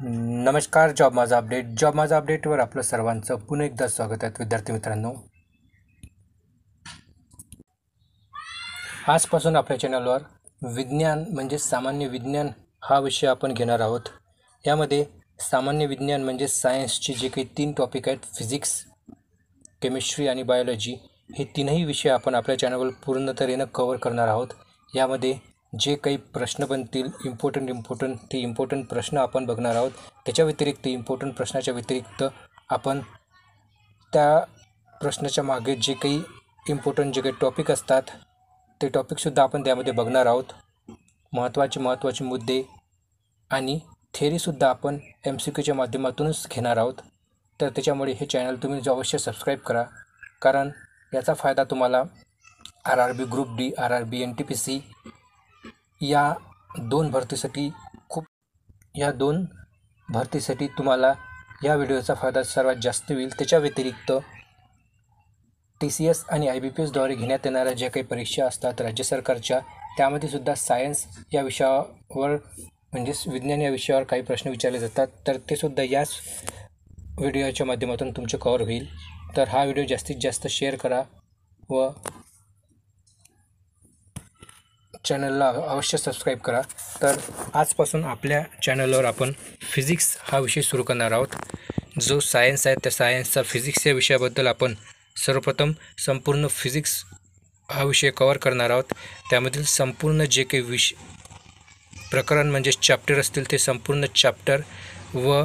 नमस्कार. जॉब माझा अपडेटवर आपलं सर्वांचं पुन्हा एकदा स्वागत आहे. विद्यार्थी मित्रांनो, आजपासून आपल्या चॅनलवर विज्ञान म्हणजे सामान्य विज्ञान हा विषय आपण घेणार आहोत. यामध्ये सामान्य विज्ञान म्हणजे सायन्सचे जे काही 3 टॉपिक आहेत, फिजिक्स, केमिस्ट्री आणि बायोलॉजी, हे तीनही विषय आपण आपल्या चॅनलवर पूर्ण तऱ्हेनं कव्हर करणार आहोत. यामध्ये जे काही प्रश्न बनतील इम्पॉर्टंट प्रश्न आपण बघणार आहोत. त्याच्या व्यतिरिक्त इम्पॉर्टंट प्रश्नाच्या व्यतिरिक्त आपण त्या प्रश्नाच्या मागे जे काही जे काही टॉपिक असतात ते टॉपिकसुद्धा आपण त्यामध्ये बघणार आहोत. महत्त्वाचे मुद्दे आणि थेअरीसुद्धा आपण MCQच्या माध्यमातूनच घेणार आहोत. तर त्याच्यामुळे हे चॅनल तुम्ही अवश्य सबस्क्राईब करा, कारण याचा फायदा तुम्हाला RRB group D, RRB NTPC या दोन भरतीसाठी तुम्हाला या व्हिडिओचा फायदा सर्वात जास्त होईल. त्याच्या व्यतिरिक्त TCS आणि IBPSद्वारे घेण्यात येणाऱ्या ज्या काही परीक्षा असतात राज्य सरकारच्या, त्यामध्ये सुद्धा सायन्स या विषयावर म्हणजेच विज्ञान या विषयावर काही प्रश्न विचारले जातात. तर ते सुद्धा याच व्हिडिओच्या माध्यमातून तुमचे कव्हर होईल. तर हा व्हिडिओ जास्तीत जास्त शेअर करा व चॅनलला अवश्य सबस्क्राईब करा. तर आजपासून आपल्या चॅनलवर आपण फिजिक्स हा विषय सुरू करणार आहोत. जो सायन्स आहे त्या सायन्सचा फिजिक्स या विषयाबद्दल आपण सर्वप्रथम संपूर्ण फिजिक्स हा विषय कव्हर करणार आहोत. त्यामधील संपूर्ण जे काही प्रकरण म्हणजे चॅप्टर असतील ते संपूर्ण चॅप्टर व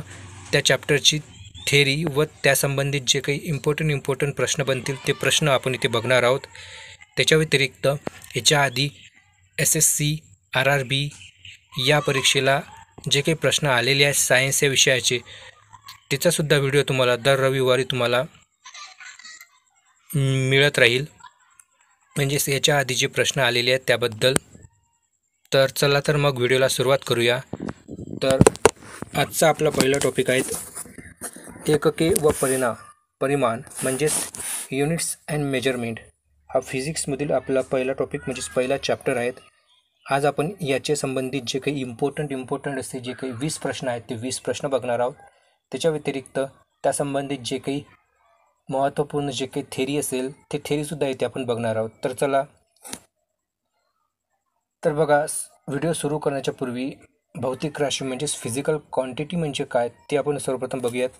त्या चॅप्टरची थेअरी व त्यासंबंधित जे काही इम्पॉर्टंट प्रश्न बनतील ते प्रश्न आपण इथे बघणार आहोत. त्याच्या व्यतिरिक्त याच्या आधी SSC, RRB या परीक्षेला जे काही प्रश्न आलेले आहेत सायन्स या विषयाचे, त्याचासुद्धा व्हिडिओ तुम्हाला दर रविवारी तुम्हाला मिळत राहील. म्हणजेच याच्या आधी जे प्रश्न आलेले आहेत त्याबद्दल. तर चला तर मग व्हिडिओला सुरुवात करूया. तर आजचा आपला पहिला टॉपिक आहे एकके व परिमाण म्हणजेच युनिट्स अँड मेजरमेंट. हा फिजिक्समधील आपला पहिला टॉपिक म्हणजेच पहिला चॅप्टर आहेत. आज आपण याचे संबंधित जे काही इम्पॉर्टंट असे जे काही 20 प्रश्न आहेत ते 20 प्रश्न बघणार आहोत. त्याच्या व्यतिरिक्त त्यासंबंधित जे काही महत्त्वपूर्ण जे काही थेअरी असेल ते थेअरीसुद्धा इथे आपण बघणार आहोत. तर चला तर बघा, व्हिडिओ सुरू करण्याच्या पूर्वी भौतिक राशी म्हणजेच फिजिकल क्वांटिटी म्हणजे काय ते आपण सर्वप्रथम बघूयात.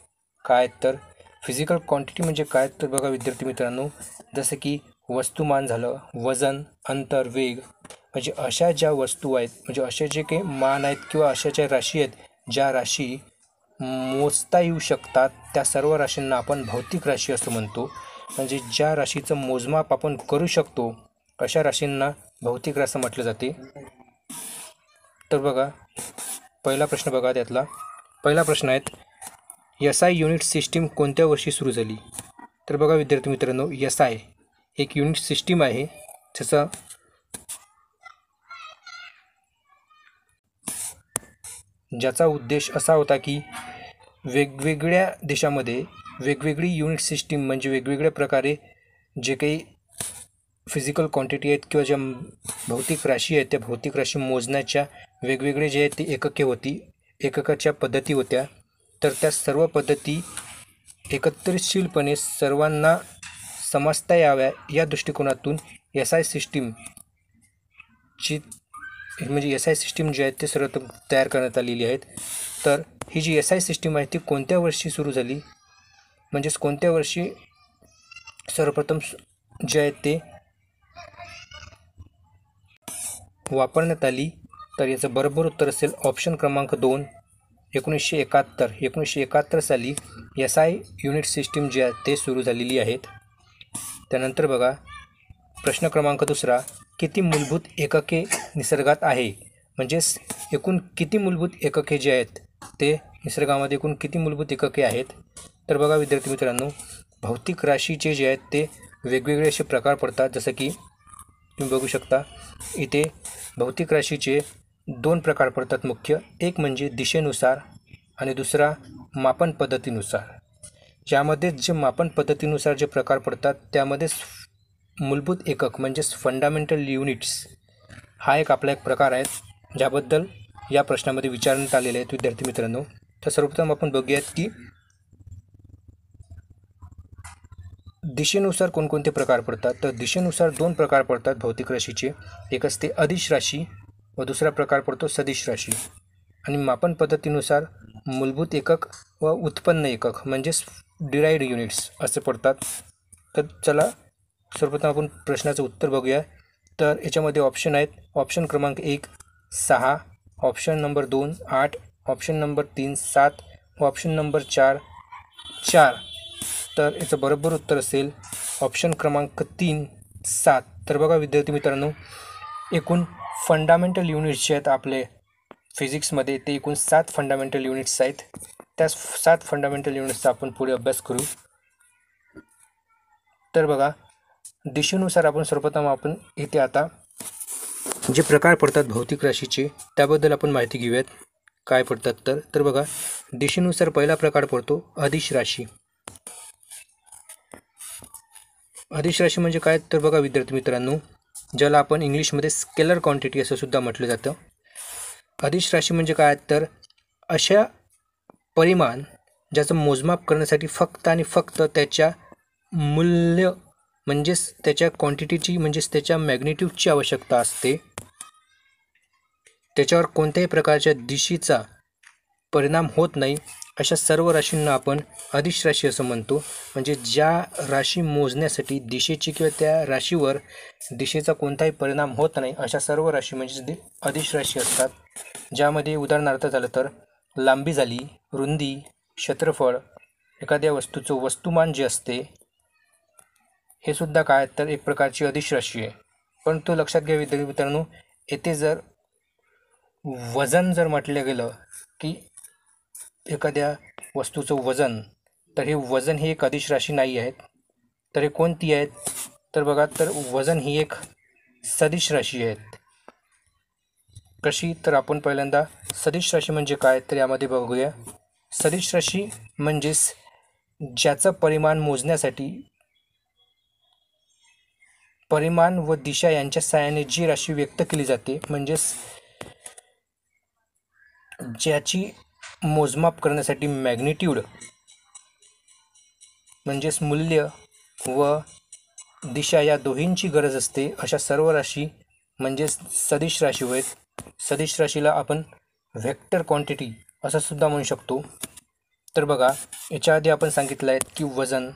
काय तर फिजिकल क्वांटिटी म्हणजे काय तर बघा विद्यार्थी मित्रांनो, जसं की वस्तुमान झालं, वजन, अंतर, वेग, म्हणजे अशा ज्या वस्तू आहेत म्हणजे असे जे काही मान आहेत किंवा अशा ज्या राशी आहेत ज्या राशी मोजता येऊ शकतात त्या सर्व राशींना आपण भौतिक राशी असं म्हणतो. म्हणजे ज्या राशीचं मोजमाप आपण करू शकतो अशा राशींना भौतिक राशी म्हटलं जाते. तर बघा पहिला प्रश्न बघा, त्यातला पहिला प्रश्न आहे SI युनिट सिस्टीम कोणत्या वर्षी सुरू झाली. तर बघा विद्यार्थी मित्रांनो, SI एक युनिट सिस्टीम आहे ज्याचा उद्देश असा होता की वेगवेगळ्या देशामध्ये वेगवेगळी युनिट सिस्टीम म्हणजे वेगवेगळ्या प्रकारे जे काही फिजिकल क्वांटिटी आहेत किंवा ज्या भौतिक राशी आहेत त्या भौतिक राशी मोजण्याच्या वेगवेगळे जे आहेत ते एककाच्या पद्धती होत्या. तर त्या सर्व पद्धती एकत्रितशीलपणे सर्वांना समजता याव्या या दृष्टिकोनातून SI सिस्टीमची म्हणजे SI सिस्टीम जे आहेत ते सर्वप्रथम तयार करण्यात आलेली आहेत. तर ही जी SI सिस्टीम आहे ती कोणत्या वर्षी सुरू झाली म्हणजेच कोणत्या वर्षी सर्वप्रथम जे आहेत ते वापरण्यात आली. तर याचं बरोबर उत्तर असेल ऑप्शन क्रमांक 2, 1971 साली SI युनिट सिस्टीम जे आहे ते सुरू झालेली आहेत. त्यानंतर बघा प्रश्न क्रमांक 2, किती मूलभूत एकके निसर्गात आहे. म्हणजेच एकूण किती मूलभूत एकके जे आहेत ते निसर्गामध्ये एकूण किती मूलभूत एकके आहेत. तर बघा विद्यार्थी मित्रांनो, भौतिक राशीचे जे आहेत ते वेगवेगळे असे प्रकार पडतात. जसं की तुम्ही बघू शकता इथे भौतिक राशीचे 2 प्रकार पडतात मुख्य. एक म्हणजे दिशेनुसार आणि दुसरा मापन पद्धतीनुसार. ज्यामध्ये जे मापन पद्धतीनुसार जे प्रकार पडतात त्यामध्ये मूलभूत एकक म्हणजेच फंडामेंटल युनिट्स हा एक आपला एक प्रकार आहे ज्याबद्दल या प्रश्नामध्ये विचारण्यात आलेले आहेत विद्यार्थी मित्रांनो. तर सर्वप्रथम आपण बघूयात की दिशेनुसार कोणकोणते प्रकार पडतात. तर दिशेनुसार 2 प्रकार पडतात भौतिक राशीचे. एक असते अदिश राशी व दुसरा प्रकार पडतो सदिश राशी. आणि मापन पद्धतीनुसार मूलभूत एकक व उत्पन्न एकक म्हणजेच डिराइव्ड युनिट्स असे पडतात. तर चला सर्वप्रथम आपण प्रश्नाचं उत्तर बघूया. तर याच्यामध्ये ऑप्शन आहेत. ऑप्शन क्रमांक 1 6, ऑप्शन नंबर 2 8, ऑप्शन नंबर 3 7 व ऑप्शन नंबर 4 4. तर याचं बरोबर उत्तर असेल ऑप्शन क्रमांक 3 7. तर बघा विद्यार्थी मित्रांनो, एकूण फंडामेंटल युनिट्स जे आहेत आपले फिजिक्समध्ये ते एकूण 7 फंडामेंटल युनिट्स आहेत. त्या 7 फंडामेंटल युनिट्सचा आपण पुढे अभ्यास करू. तर बघा दिशेनुसार आपण सर्वप्रथम आपण इथे आता जे प्रकार पडतात भौतिक राशीचे त्याबद्दल आपण माहिती घेऊयात. काय पडतात तर बघा दिशेनुसार पहिला प्रकार पडतो अदिश राशी. अदिश राशी म्हणजे काय तर बघा विद्यार्थी मित्रांनो, ज्याला आपण इंग्लिशमध्ये स्केलर क्वांटिटी असं सुद्धा म्हटलं जातं. अदिश राशी म्हणजे काय तर अशा परिमाण ज्याचं मोजमाप करण्यासाठी फक्त आणि फक्त त्याच्या मूल्य म्हणजेच त्याच्या क्वांटिटीची म्हणजेच त्याच्या मॅग्निट्यूडची आवश्यकता असते. त्याच्यावर कोणत्याही प्रकारच्या दिशेचा परिणाम होत नाही अशा सर्व राशींना आपण अदिश राशी असं म्हणतो. म्हणजे ज्या राशी मोजण्यासाठी दिशेची किंवा त्या राशीवर दिशेचा कोणताही परिणाम होत नाही अशा सर्व राशी म्हणजे अदिश राशी असतात. ज्यामध्ये उदाहरणार्थ झालं तर लांबी झाली, रुंदी, क्षेत्रफळ, एखाद्या वस्तूचं वस्तुमान जे असते हे सुद्धा काय तर एक प्रकारची अदिश राशी आहे. परंतु लक्षात घ्या विद्यार्थी मित्रांनो, येथे जर वजन जर म्हटलं गेलं की एखाद्या वस्तूचं वजन, तर हे वजन ही एक अदिश राशी नाही आहेत. तर हे कोणती आहेत तर बघा, तर वजन ही एक सदिश राशी आहेत. कशी तर आपण पहिल्यांदा सदिश राशी म्हणजे काय तर यामध्ये बघूया. सदिश राशी म्हणजेच ज्याचं परिमाण मोजण्यासाठी परिमाण व दिशा यांच्या साहाय्याने जी राशी व्यक्त केली जाते म्हणजेच ज्याची मोजमाप करण्यासाठी मॅग्निट्यूड म्हणजेच मूल्य व दिशा या दोहींची गरज असते अशा सर्व राशी म्हणजेच सदिश राशी होय. सदिश राशीला आपण व्हेक्टर क्वांटिटी असं सुद्धा म्हणू शकतो. तर बघा याच्या आधी आपण सांगितलं आहे की वजन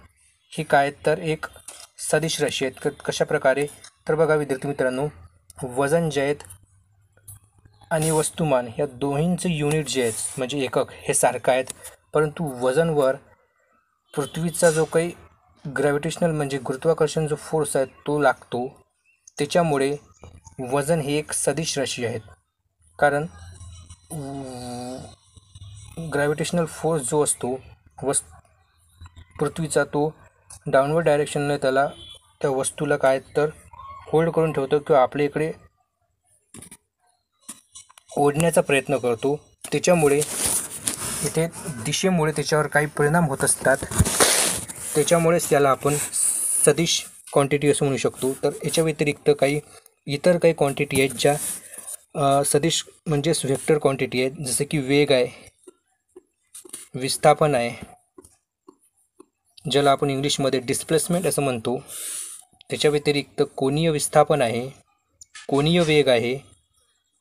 ही काय तर एक सदिश राशी आहेत. कशा प्रकारे तर बघा विद्यार्थी मित्रांनो, वजन जे आहेत आणि वस्तुमान या दोन्हींचे युनिट जे आहेत म्हणजे एकक हे सारखं आहेत. परंतु वजनवर पृथ्वीचा जो काही ग्रॅव्हिटेशनल म्हणजे गुरुत्वाकर्षण जो फोर्स आहे तो लागतो. त्याच्यामुळे वजन ही एक सदिश राशी आहेत. कारण ग्रॅव्हिटेशनल फोर्स जो असतो पृथ्वीचा तो डाऊनवर्ड डायरेक्शनने त्या वस्तूला काय तर होल्ड करून ठेवतो किंवा आपल्या इकडे ओढण्याचा प्रयत्न करतो. त्याच्यामुळे इथे दिशेमुळे त्याच्यावर काही परिणाम होत असतात. त्याच्यामुळेच त्याला आपण सदिश क्वांटिटी असं म्हणू शकतो. तर याच्या व्यतिरिक्त इतर काही क्वांटिटी आहेत ज्या सदिश म्हणजेच व्हेक्टर क्वांटिटी आहेत. जसं की वेग आहे, विस्थापन आहे, ज्याला आपण इंग्लिशमध्ये डिस्प्लेसमेंट असं म्हणतो. त्याच्या व्यतिरिक्त कोनीय विस्थापन आहे, कोनीय वेग आहे,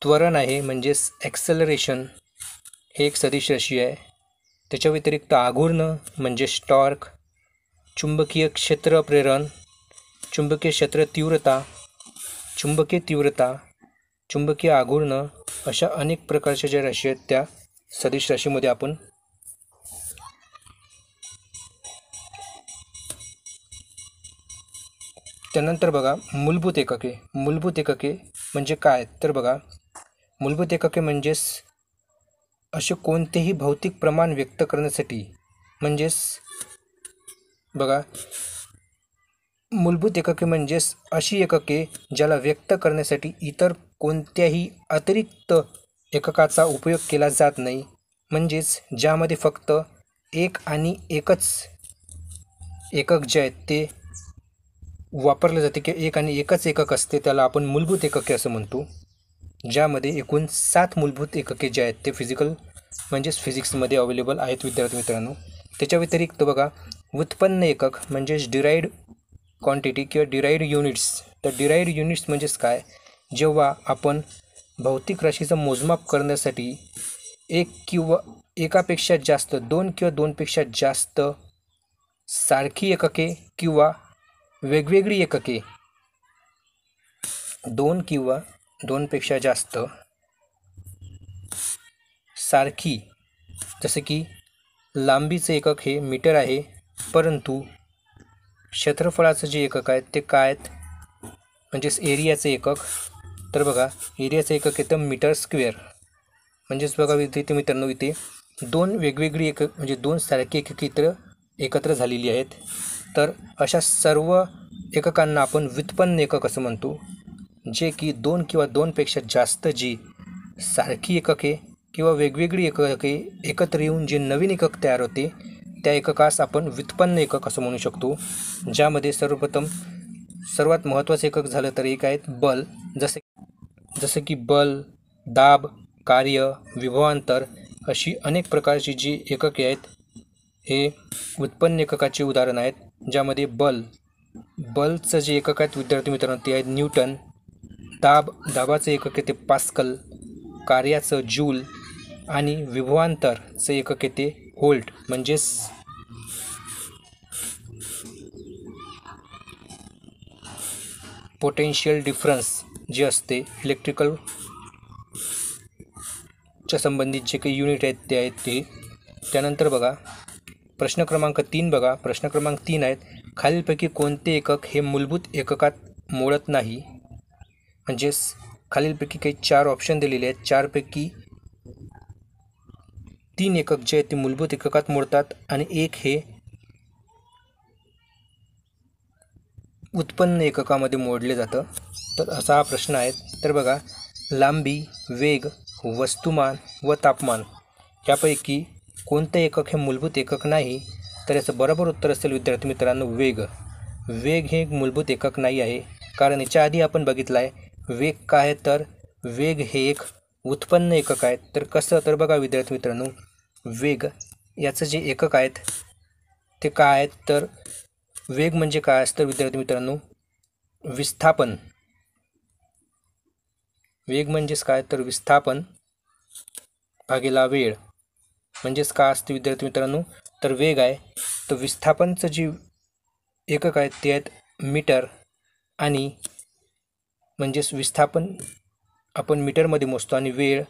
त्वरण आहे म्हणजेच ॲक्सेलरेशन हे एक सदिश राशी आहे. त्याच्या व्यतिरिक्त आघूर्ण म्हणजे टॉर्क, चुंबकीय क्षेत्र प्रेरण, चुंबकीय क्षेत्र तीव्रता, चुंबकीय तीव्रता, चुंबकीय आघूर्ण अशा अनेक प्रकारच्या ज्या राशी आहेत त्या सदिश राशीमध्ये आपण त्यानंतर बघा मूलभूत एकके. मूलभूत एकके म्हणजे काय तर बघा, मूलभूत एकके म्हणजेच असे कोणतेही भौतिक प्रमाण व्यक्त करण्यासाठी म्हणजेच बघा मूलभूत एकके म्हणजेच अशी एकके ज्याला व्यक्त करण्यासाठी इतर कोणत्याही अतिरिक्त एककाचा उपयोग केला जात नाही. म्हणजेच ज्यामध्ये फक्त एक आणि एकच एकक जे आहेत ते वापरले जाते की एक आणि एकच एकक असते त्याला आपण मूलभूत एकके असं म्हणतो. ज्यामध्ये एकूण 7 मूलभूत एकके जे आहेत ते फिजिकल म्हणजेच फिजिक्समध्ये अवेलेबल आहेत विद्यार्थी मित्रांनो. त्याच्या व्यतिरिक्त बघा व्युत्पन्न एकक म्हणजेच डिराइव्ड क्वांटिटी किंवा डिराइव्ड युनिट्स. तर डिराइव्ड युनिट्स म्हणजेच काय, जेव्हा आपण भौतिक राशीचं मोजमाप करण्यासाठी एक किंवा एकापेक्षा जास्त, दोन किंवा दोनपेक्षा जास्त सारखी एकके किंवा वेगवेगळी एकके, दोन किंवा दोनपेक्षा जास्त सारखी, जसे की लांबीचे एकक हे मीटर आहे, परंतु क्षेत्रफळाचं जे एकक आहे ते काय आहेत, म्हणजेच एरियाचे एकक. तर बघा एरियाचं एकक येतं मीटर स्क्वेअर. म्हणजेच बघा विद्यार्थी मित्रांनो, इथे दोन वेगवेगळी एकक म्हणजे दोन सारखी एकके एकत्र झालेली आहेत. तर अशा सर्व एककांना आपण व्युत्पन्न एकक असं म्हणतो, जे की दोन किंवा दोनपेक्षा जास्त जी सारखी एकके किंवा वेगवेगळी एकके एकत्र येऊन जे नवीन एकक तयार होते त्या एककास आपण व्युत्पन्न एकक असं म्हणू शकतो. ज्यामध्ये सर्वप्रथम सर्वात महत्त्वाचं एकक झालं तर एक आहेत बल. जसे की बल, दाब, कार्य, विभवांतर अशी अनेक प्रकारची जी एकके आहेत हे व्युत्पन्न एककाचे उदाहरण आहेत. ज्यामध्ये बलचं जे एकक आहेत विद्यार्थी मित्रांनो ते आहेत न्यूटन, दाबाचं एकक येते पास्कल, कार्याचं जूल आणि विभवांतरचं एकक येते व्होल्ट. म्हणजेच पोटेन्शियल डिफरन्स जे असते इलेक्ट्रिकलच्या संबंधित जे काही युनिट आहेत ते आहेत ते. त्यानंतर बघा प्रश्न क्रमांक 3 बघा. प्रश्न क्रमांक 3 आहेत, खालीलपैकी कोणते एकक हे मूलभूत एककात मोडत नाही. म्हणजेच खालीलपैकी काही 4 ऑप्शन दिलेले आहेत, 4 पैकी 3 एकक जे आहेत ते मूलभूत एककात मोडतात आणि एक हे उत्पन्न एककामध्ये मोडले जातं. तर असा हा प्रश्न आहे. तर बघा लांबी, वेग, वस्तुमान व तापमान यापैकी कोणते एकक हे मूलभूत एकक नाही. तर याचं बरोबर उत्तर असेल विद्यार्थी मित्रांनो वेग. वेग हे एक मूलभूत एकक नाही आहे, कारण याच्या आधी आपण बघितलं आहे वेग काय आहे, तर वेग हे एक उत्पन्न एकक आहे. तर कसं, तर बघा विद्यार्थी मित्रांनो वेग याचं जे एकक आहेत ते काय आहेत, तर वेग म्हणजे काय असतं विद्यार्थी मित्रांनो विस्थापन. वेग म्हणजेच काय, तर विस्थापन भागिले वेळ. म्हणजेच काय असते विद्यार्थी मित्रांनो, तर वेग आहे तर विस्थापनचं जे एकक आहेत ते आहेत मीटर, आणि म्हणजेच विस्थापन आपण मीटरमध्ये मोजतो आणि वेळ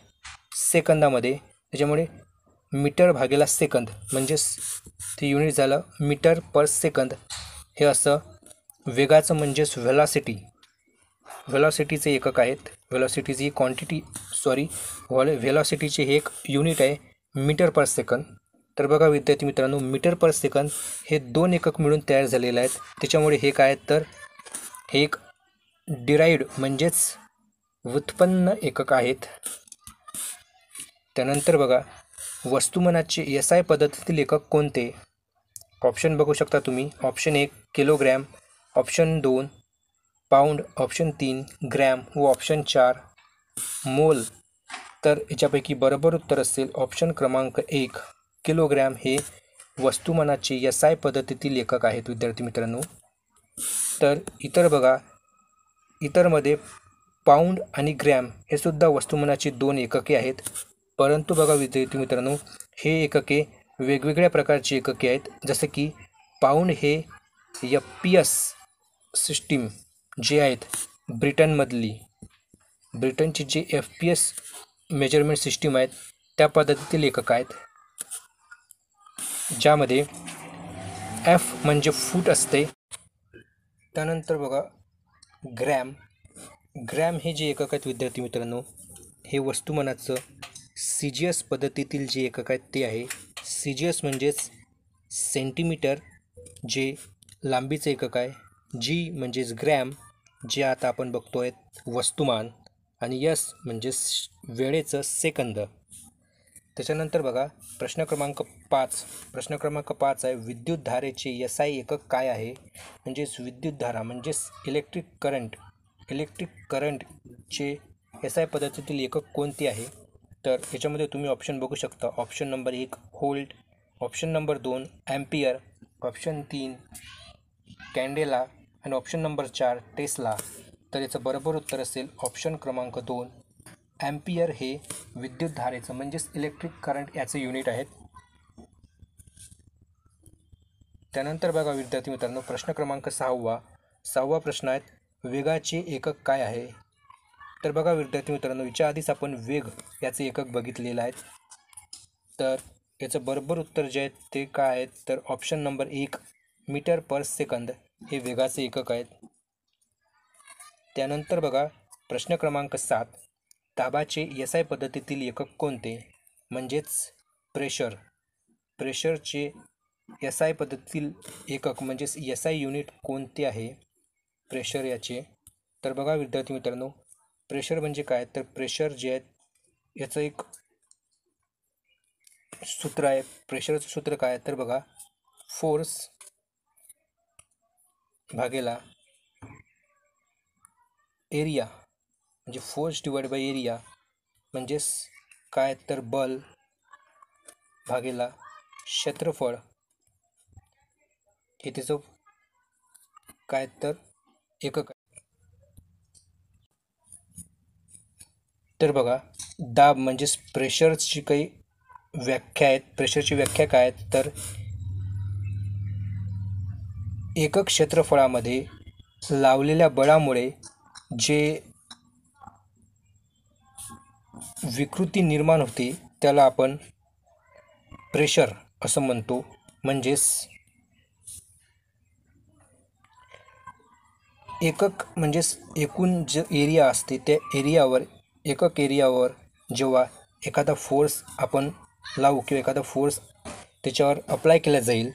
सेकंदामध्ये. त्याच्यामुळे मीटर भागिले सेकंद म्हणजेच ते युनिट झालं मीटर पर सेकंद. हे असं वेगाचं म्हणजेच व्हेलॉसिटीचे एकक आहेत. व्हेलॉसिटीची क्वांटिटी व्हेलॉसिटीचे हे एक युनिट आहे मीटर पर सेकंद. तर बघा विद्यार्थी मित्रांनो मीटर पर सेकंद हे 2 एकक मिळून तयार झालेले आहेत. त्याच्यामुळे हे काय आहेत, तर हे एक डिराइव्ड म्हणजेच व्युत्पन्न एकक आहेत. त्यानंतर बघा वस्तुमानाचे SI पद्धतीतील एकक कोणते. ऑप्शन बघू शकता तुम्ही. Option 1 kilogram, option 2 pound, option 3 gram व ऑप्शन 4 मोल. तर याच्यापैकी बरोबर उत्तर असेल ऑप्शन क्रमांक 1 किलोग्रॅम हे वस्तुमानाचे SI पद्धतीतील एकक आहेत विद्यार्थी मित्रांनो. तर इतर बघा इतरमध्ये पाऊंड आणि ग्रॅम हे सुद्धा वस्तुमानाची 2 एकके आहेत. परंतु बघा विद्यार्थी मित्रांनो हे एकके वेगवेगळ्या प्रकारची एकके आहेत. जसे की पाऊंड हे FPS सिस्टीम जे आहेत ब्रिटनची जे FPS मेजरमेंट सिस्टीम आहेत त्या पद्धतीतील एकक आहेत, ज्यामध्ये F म्हणजे फूट असते. त्यानंतर बघा ग्रॅम हे जे एकक आहेत विद्यार्थी मित्रांनो हे वस्तुमानाचं CGS पद्धतीतील जे एकक आहेत ते आहे. CGS म्हणजेच सेंटीमीटर जे लांबीचं एकक आहे, G म्हणजेच ग्रॅम जे आता आपण बघतो आहे वस्तुमान, आणि S म्हणजेच वेळेचं सेकंद. त्याच्यानंतर बघा प्रश्न क्रमांक 5 आहे विद्युतधारेचे SI एकक काय आहे. म्हणजेच विद्युतधारा म्हणजेच इलेक्ट्रिक करंटचे SI पद्धतीतील एकक कोणते आहे. तर याच्यामध्ये तुम्ही ऑप्शन बघू शकता. Option number 1 volt, option number 2 ampere, option 3 कॅन्डेला आणि ऑप्शन नंबर 4 टेस्ला. तर याचं बरोबर उत्तर असेल ऑप्शन क्रमांक 2 ॲम्पियर. हे विद्युत धारेचं म्हणजेच इलेक्ट्रिक करंट याचं युनिट आहेत. त्यानंतर बघा विद्यार्थी मित्रांनो, प्रश्न क्रमांक 6वा प्रश्न आहे, वेगाचे एकक काय आहे? तर बघा विद्यार्थी मित्रांनो, याच्या आधीच आपण वेग याचे एकक बघितलेलं आहे. तर याचं बरोबर उत्तर जे आहे ते काय आहेत? तर ऑप्शन नंबर 1 मीटर पर सेकंद हे वेगाचे एकक आहेत. त्यानंतर बघा प्रश्न क्रमांक 7, दाबाचे SI पद्धतीतील एकक कोणते? म्हणजेच प्रेशरचे SI पद्धतीतील एकक म्हणजेच SI युनिट कोणते आहे प्रेशर याचे? तर बघा विद्यार्थी मित्रांनो, प्रेशर म्हणजे काय? तर प्रेशर जे आहे याचं एक सूत्र आहे. प्रेशरचं सूत्र काय? तर बघा, फोर्स भागेला एरिया, म्हणजे फोर्स डिवाइड बाय एरिया म्हणजेच काय? तर बल भागेला क्षेत्रफळ हे त्याचं काय तर एकक आहे. तर बघा, दाब म्हणजेच प्रेशरची काही व्याख्या आहेत. प्रेशरची व्याख्या काय आहेत? तर एकक क्षेत्रफळामध्ये लावलेल्या बळामुळे जे विकृती निर्माण होते त्याला आपण प्रेशर असं म्हणतो. म्हणजेच एकक म्हणजेच एकूण जे एरिया असते त्या एकक एरियावर जेव्हा एखादा फोर्स आपण लावू किंवा एखादा फोर्स त्याच्यावर अप्लाय केला जाईल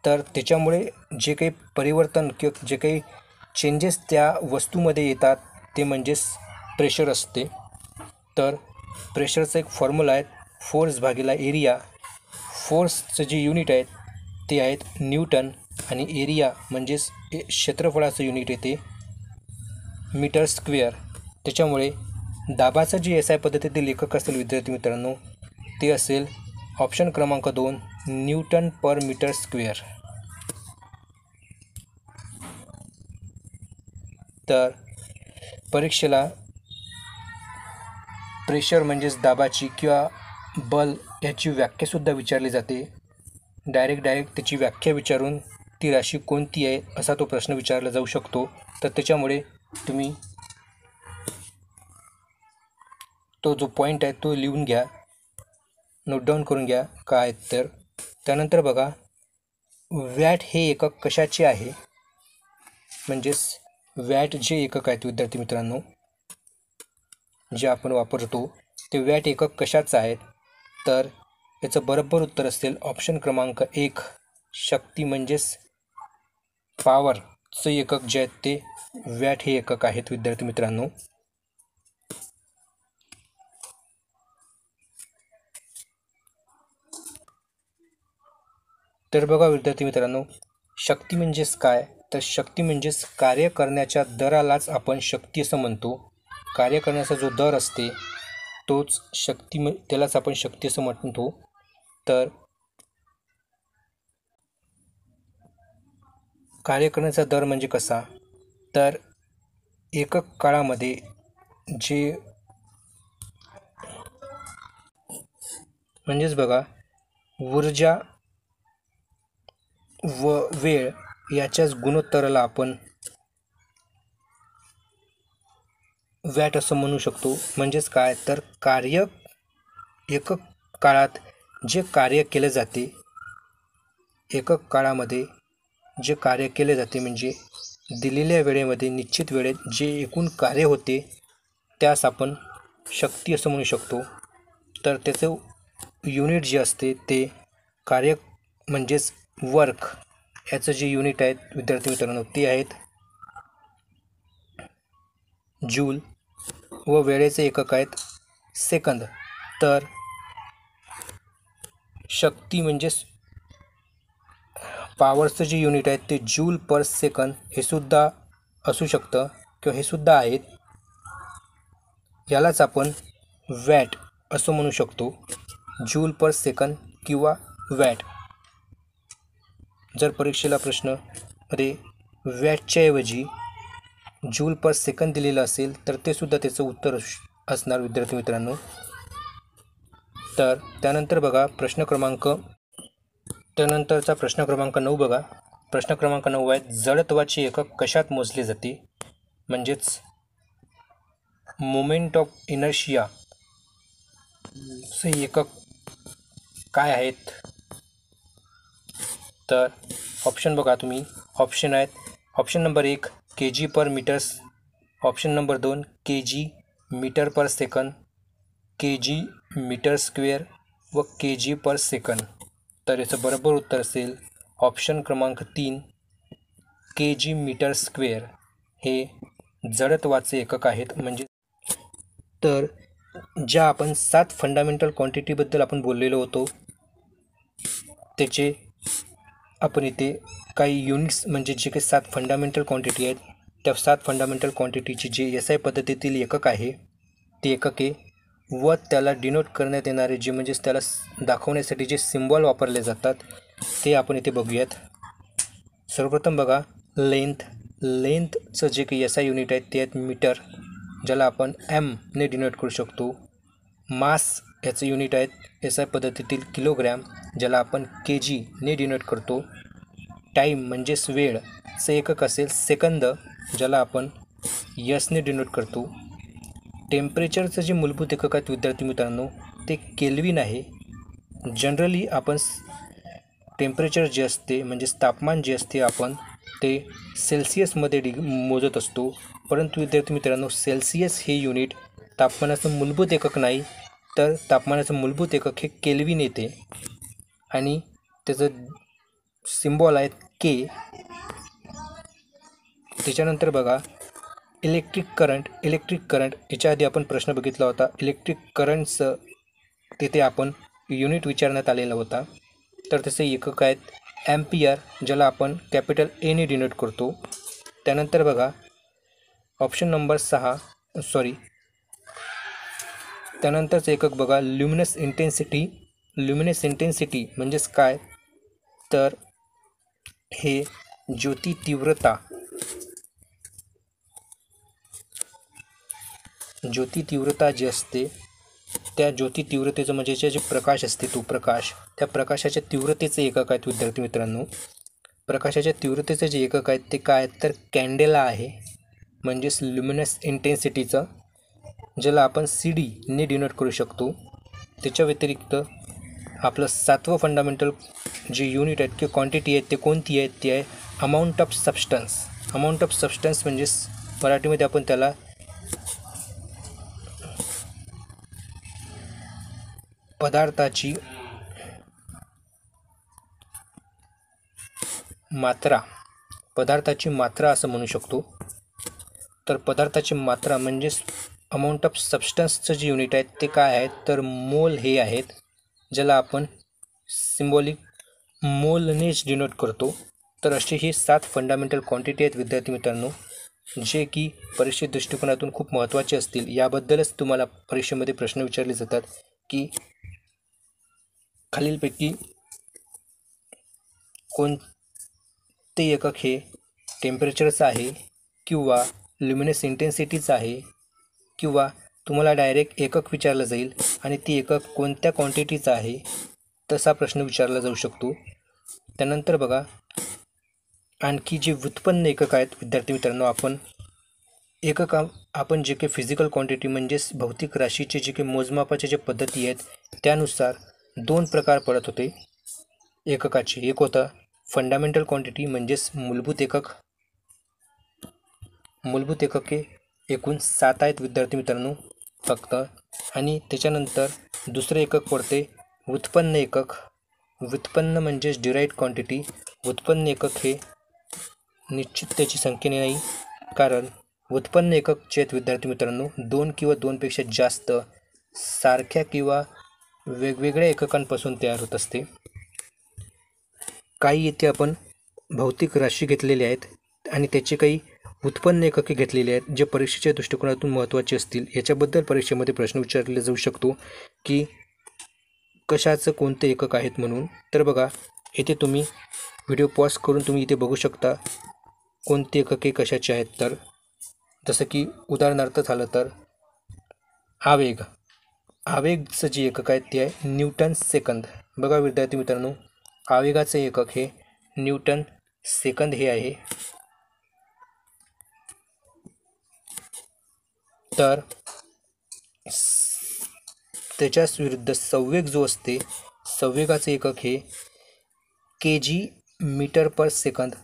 तर त्याच्यामुळे जे काही परिवर्तन किंवा जे काही चेंजेस त्या वस्तूमध्ये येतात ते म्हणजेच प्रेशर असते. तर प्रेशरचा एक फॉर्म्युला आहे, फोर्स भागिला एरिया. फोर्सचं जे युनिट आहेत ते आहेत न्यूटन आणि एरिया म्हणजेच क्षेत्रफळाचं युनिट येते मीटर स्क्वेअर. त्याच्यामुळे दाबाचं जे SI पद्धतीतील एकक असेल विद्यार्थी मित्रांनो ते असेल ऑप्शन क्रमांक 2 न्यूटन पर मीटर स्क्वेअर. तर परीक्षेला प्रेशर म्हणजेच दाबाची किंवा बल याची व्याख्यासुद्धा विचारली जाते. डायरेक्ट त्याची व्याख्या विचारून ती राशी कोणती आहे असा तो प्रश्न विचारला जाऊ शकतो. तर त्याच्यामुळे तुम्ही तो जो पॉईंट आहे तो लिहून घ्या, नोट डाऊन करून घ्या काय तर. त्यानंतर बघा, वॅट हे एकक कशाचे आहे? म्हणजेच वॅट जे एकक आहेत विद्यार्थी मित्रांनो जे आपण वापरतो ते वॅट एकक कशाचं आहेत? तर याचं बरोबर उत्तर असेल ऑप्शन क्रमांक 1 शक्ती म्हणजेच पॉवरचं एकक जे आहेत ते वॅट हे एकक आहेत विद्यार्थी मित्रांनो. तर बघा विद्यार्थी मित्रांनो, शक्ती म्हणजेच काय? तर शक्ती म्हणजेच कार्य करण्याच्या दरालाच आपण शक्ती असं म्हणतो. कार्य करण्याचा जो दर असते तोच शक्ती, त्यालाच आपण शक्ती असं म्हणतो. तर कार्य करण्याचा दर म्हणजे कसा? तर एकक काळामध्ये जे म्हणजेच बघा, ऊर्जा व वेळ याच्याच गुणोत्तराला आपण वॅट असं म्हणू शकतो. म्हणजेच काय? तर एकक काळात जे कार्य केले जाते, एकक काळामध्ये जे कार्य केले जाते म्हणजे दिलेल्या वेळेमध्ये निश्चित वेळेत जे एकूण कार्य होते त्यास आपण शक्ती असं म्हणू शकतो. तर त्याचं युनिट जे असते ते कार्य म्हणजेच वर्क याचं जे युनिट आहेत विद्यार्थी मित्रांनो ते आहेत जूल व वेळेचे एकक आहेत सेकंद. तर शक्ती म्हणजेच पॉवरचं जे युनिट आहे ते जूल पर सेकंद हे सुद्धा असू शकतं किंवा हे सुद्धा आहेत. यालाच आपण वॅट असं म्हणू शकतो, जूल पर सेकंद किंवा वॅट. जर परीक्षेला प्रश्नामध्ये वॅटच्या ऐवजी जूल पर सेकंद दिलेलं असेल तर ते सुद्धा त्याचं उत्तर असणार विद्यार्थी मित्रांनो. तर त्यानंतर बघा त्यानंतरचा प्रश्न क्रमांक 9 बघा. प्रश्न क्रमांक 9 आहे, जडत्वाचे एकक कशात मोजले जाते? म्हणजेच मोमेंट ऑफ इनर्शिया चे एकक काय आहेत? तर ऑप्शन बघा तुम्ही. ऑप्शन आहेत, option number 1 kg per meters, option number 2 kg meter पर सेकंद, kg मीटर स्क्वेअर व kg पर सेकंद. तर याचं बरोबर उत्तर असेल ऑप्शन क्रमांक 3 kg मीटर स्क्वेअर हे जडत्वाचे एकक आहेत. म्हणजे तर ज्या आपण 7 फंडामेंटल क्वांटिटीबद्दल आपण बोललेलो होतो त्याचे आपण इथे काही युनिट्स म्हणजे जे काही 7 फंडामेंटल क्वांटिटी आहेत त्या 7 फंडामेंटल क्वांटिटीची जे SI पद्धतीतील एकक आहे ते एकके व त्याला डिनोट करण्यात येणारे जे म्हणजेच त्याला दाखवण्यासाठी जे सिम्बॉल वापरले जातात ते आपण इथे बघूयात. सर्वप्रथम बघा लेंथचं जे काही SI युनिट आहेत ते आहेत मीटर, ज्याला आपण ने डिनोट करू शकतो. मास याचं युनिट आहेत SI पद्धतीतील किलोग्रॅम, ज्याला आपण kg ने डिनोट करतो. टाईम म्हणजेच वेळचं एकक असेल सेकंद, ज्याला आपण ने डिनोट करतो. टेम्परेचरचं जे मूलभूत एकक आहेत विद्यार्थी मित्रांनो ते केल्विन आहे. जनरली आपण टेम्परेचर जे असते म्हणजेच तापमान जे असते आपण ते सेल्सिअसमध्ये मोजत असतो, परंतु विद्यार्थी मित्रांनो सेल्सिअस हे युनिट तापमानाचं मूलभूत एकक नाही, तर तापमानाचं मूलभूत एकक हे केल्विन येते आणि त्याचं सिम्बॉल आहे के. त्याच्यानंतर बघा इलेक्ट्रिक करंट याच्या आधी आपण प्रश्न बघितला होता. इलेक्ट्रिक करंटचं तिथे आपण युनिट विचारण्यात आलेला होता, तर त्याचे एकक आहेत ॲम्पियर, ज्याला आपण कॅपिटल ए ने डिनोट करतो. त्यानंतर बघा ऑप्शन नंबर 6 त्यानंतरचं एकक बघा ल्युमिनस इंटेन्सिटी म्हणजेच काय? तर हे ज्योती तीव्रता जी असते त्या ज्योती तीव्रतेचं म्हणजे जे प्रकाश असते तो प्रकाश, त्या प्रकाशाच्या तीव्रतेचे एकक आहेत विद्यार्थी मित्रांनो. प्रकाशाच्या तीव्रतेचे जे एकक आहेत ते काय तर कॅन्डेला आहे, म्हणजेच ल्युमिनस इंटेन्सिटीचं, ज्याला आपण CD ने डिनोट करू शकतो. त्याच्या व्यतिरिक्त आपलं 7वं फंडामेंटल जे युनिट आहेत किंवा क्वांटिटी आहेत ते कोणती आहेत? ती आहे अमाऊंट ऑफ सबस्टन्स म्हणजेच मराठीमध्ये आपण त्याला पदार्थाची मात्रा असं म्हणू शकतो. तर पदार्थाची मात्रा म्हणजेच अमाऊंट ऑफ सबस्टन्सचं जे युनिट आहेत ते काय आहेत तर मोल हे आहेत, ज्याला आपण सिम्बॉलिक मोलनेच डिनोट करतो. तर असे हे 7 फंडामेंटल क्वांटिटी आहेत विद्यार्थी मित्रांनो, जे की परीक्षे दृष्टिकोनातून खूप महत्त्वाचे असतील. याबद्दलच तुम्हाला परीक्षेमध्ये प्रश्न विचारले जातात की खालीलपैकी कोणते एकक हे टेम्परेचरचं आहे किंवा ल्युमिनस इंटेन्सिटीचं आहे, किंवा तुम्हाला डायरेक्ट एकक विचारलं जाईल आणि ती एकक कोणत्या क्वांटिटीचं आहे तसा प्रश्न विचारला जाऊ शकतो. त्यानंतर बघा आणखी जे व्युत्पन्न एकक आहेत विद्यार्थी मित्रांनो, आपण जे काही फिजिकल क्वांटिटी म्हणजेच भौतिक राशीचे जे काही मोजमापाच्या जे पद्धती आहेत त्यानुसार 2 प्रकार पडत होते एककाचे. एक होता फंडामेंटल क्वांटिटी म्हणजेच मूलभूत एकके एकूण 7 आहेत विद्यार्थी मित्रांनो फक्त. आणि त्याच्यानंतर दुसरे एकक पडते व्युत्पन्न म्हणजेच डिराइव्ड क्वांटिटी. व्युत्पन्न एकक हे निश्चित त्याची संख्येने नाही, कारण व्युत्पन्न एकक जे आहेत विद्यार्थी मित्रांनो 2 किंवा 2पेक्षा जास्त सारख्या किंवा वेगवेगळ्या एककांपासून तयार होत असते. काही येथे आपण भौतिक राशी घेतलेले आहेत आणि त्याचे काही व्युत्पन्न एकके घेतलेले आहेत जे परीक्षेच्या दृष्टिकोनातून महत्त्वाचे असतील. याच्याबद्दल परीक्षेमध्ये प्रश्न विचारले जाऊ शकतो. की कशाचं कोणते एकक आहेत म्हणून. तर बघा इथे तुम्ही व्हिडिओ पॉज करून तुम्ही इथे बघू शकता कोणते एकके कशाचे आहेत. तर जसं की उदाहरणार्थ झालं तर आवेगचं जे एकक आहे ते आहे न्यूटन सेकंद. बघा विद्यार्थी मित्रांनो, आवेगाचे एकक हे न्यूटन सेकंद हे आहे. तर त्याच्याच विरुद्ध संवेग जो असते, संवेगाचे एकक हे kg मीटर पर सेकंद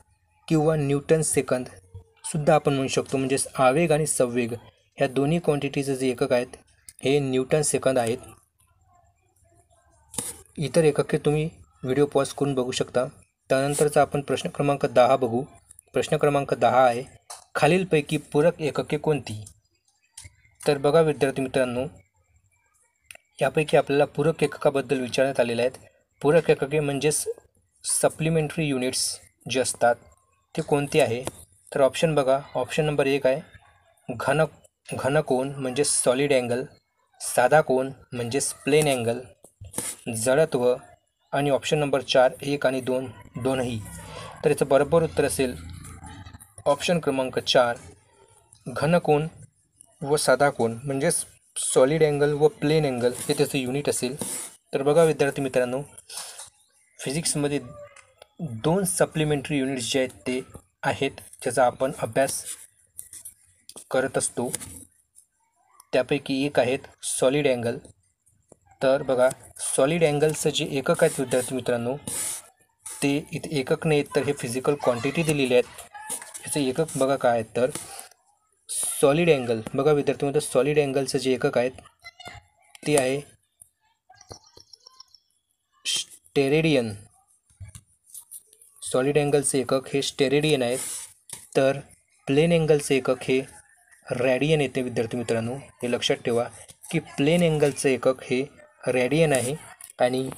किंवा न्यूटन सेकंद सुद्धा आपण म्हणू शकतो. म्हणजेच आवेग आणि संवेग ह्या दोन्ही क्वांटिटीचे जे एकक आहेत हे न्यूटन सेकंद आहेत. इतर एकके तुम्ही व्हिडिओ पॉज करून बघू शकता. त्यानंतरचा आपण प्रश्न क्रमांक 10 बघू. प्रश्न क्रमांक 10 आहे, खालीलपैकी पूरक एकके कोणती. तर बघा विद्यार्थी मित्रांनो, यापैकी आपल्याला पूरक एककाबद्दल विचारण्यात आलेले आहेत. पूरक एकके म्हणजेच सप्लिमेंटरी युनिट्स जे असतात ते कोणते आहे. तर ऑप्शन बघा, ऑप्शन नंबर 1 आहे घनकोन म्हणजे सॉलिड अँगल, साधा कोन म्हणजे प्लेन अँगल, जडत्व, आणि ऑप्शन नंबर 4 1 आणि 2 दोनही. तर याचं बरोबर उत्तर असेल ऑप्शन क्रमांक 4 घनकोन व साधा कोन म्हणजेच सॉलिड अँगल व प्लेन अँगल हे त्याचं युनिट असेल. तर बघा विद्यार्थी मित्रांनो, फिजिक्समध्ये 2 सप्लिमेंटरी युनिट्स जे आहेत ते आहेत ज्याचा आपण अभ्यास करत असतो. त्यापैकी एक आहेत सॉलिड अँगल. तर बघा सॉलिड अँगलचं जे एकक आहेत विद्यार्थी मित्रांनो, ते इथे एकक नाही तर हे फिजिकल क्वांटिटी दिलेली आहेत. याचे एकक बघा काय आहेत. तर सॉलिड अँगल बघा विद्यार्थी मित्रांनो, सॉलिड अँगलचं जे एकक आहेत ते आहे स्टेरेडियन. सॉलिड अँगलचे एकक हे स्टेरेडियन आहेत. तर प्लेन अँगलचे एकक हे रॅडियन येते. विद्यार्थी मित्रांनो, हे लक्षात ठेवा की प्लेन अँगलचे एकक हे रॅडियन आहे आणि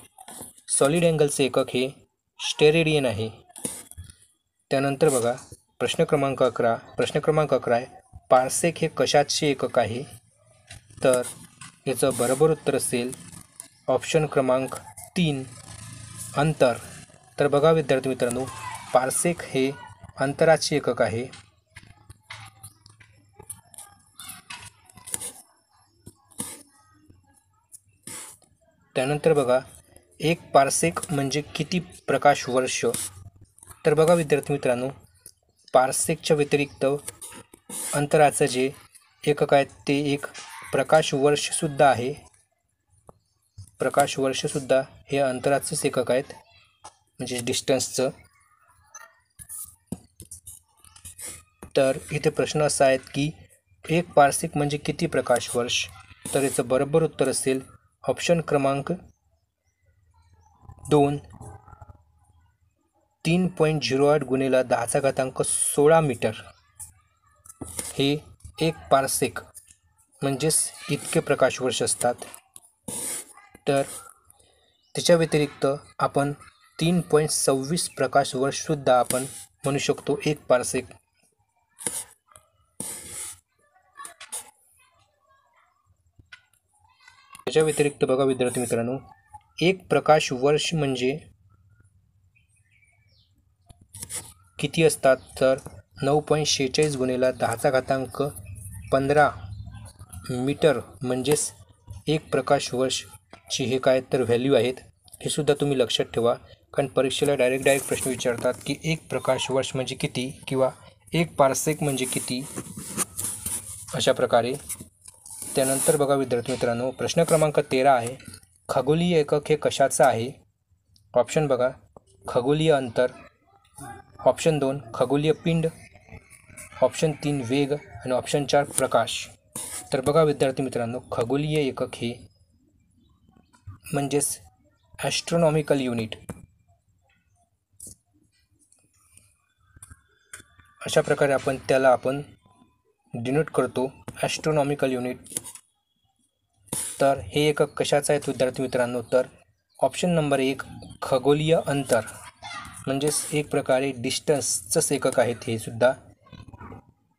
सॉलिड अँगलचे एकक हे स्टेरेडियन आहे. त्यानंतर बघा प्रश्न क्रमांक 11 आहे, पार्सेक हे कशाचे एकक आहे. तर याचं बरोबर उत्तर असेल ऑप्शन क्रमांक 3 अंतर. तर बघा विद्यार्थी मित्रांनो, पार्सेक हे अंतराचे एकक आहे. त्यानंतर बघा 1 पार्सेक म्हणजे किती प्रकाश वर्ष. तर बघा विद्यार्थी मित्रांनो, पार्सेकच्या व्यतिरिक्त अंतराचं जे एकक आहे ते एक प्रकाश वर्षसुद्धा आहे. प्रकाश वर्षसुद्धा हे अंतराचंच एकक आहेत म्हणजे डिस्टन्सचं. तर इथे प्रश्न असा आहे की 1 पार्सेक म्हणजे किती प्रकाश वर्ष. तर याचं बरोबर उत्तर असेल ऑप्शन क्रमांक 2 3.08 गुणिले 10⁻16 मीटर हे 1 पार्सेक म्हणजेच इतके प्रकाश वर्ष असतात. तर त्याच्या व्यतिरिक्त आपण 3.26 प्रकाश वर्षसुद्धा आपण म्हणू शकतो 1 पार्सेक. त्याच्या व्यतिरिक्त बघा विद्यार्थी मित्रांनो, 1 प्रकाश वर्ष म्हणजे किती असतात. तर 9.46 गुणिले 10⁻15 मीटर म्हणजेच 1 प्रकाश वर्षची हे काय तर व्हॅल्यू आहेत. हे सुद्धा तुम्ही लक्षात ठेवा, कारण परीक्षेला डायरेक्ट प्रश्न विचारतात की 1 प्रकाश वर्ष म्हणजे किती किंवा 1 पार्सेक म्हणजे किती, अशा प्रकारे. त्यानंतर बघा विद्यार्थी मित्रांनो, प्रश्न क्रमांक 13 आहे, खगोलीय एकक हे कशाचं आहे. ऑप्शन बघा, खगोलीय अंतर, ऑप्शन 2 खगोलीय पिंड, ऑप्शन 3 वेग आणि ऑप्शन 4 प्रकाश. तर बघा विद्यार्थी मित्रांनो, खगोलीय एकक हे म्हणजेच ॲस्ट्रॉनॉमिकल युनिट, अशा प्रकारे आपण त्याला डिनोट करतो, ॲस्ट्रॉनॉमिकल युनिट. तर हे एकक कशाचं आहे विद्यार्थी मित्रांनो. तर ऑप्शन नंबर 1 खगोलीय अंतर म्हणजेच एक प्रकारे डिस्टन्सचंच एकक आहेत. हे सुद्धा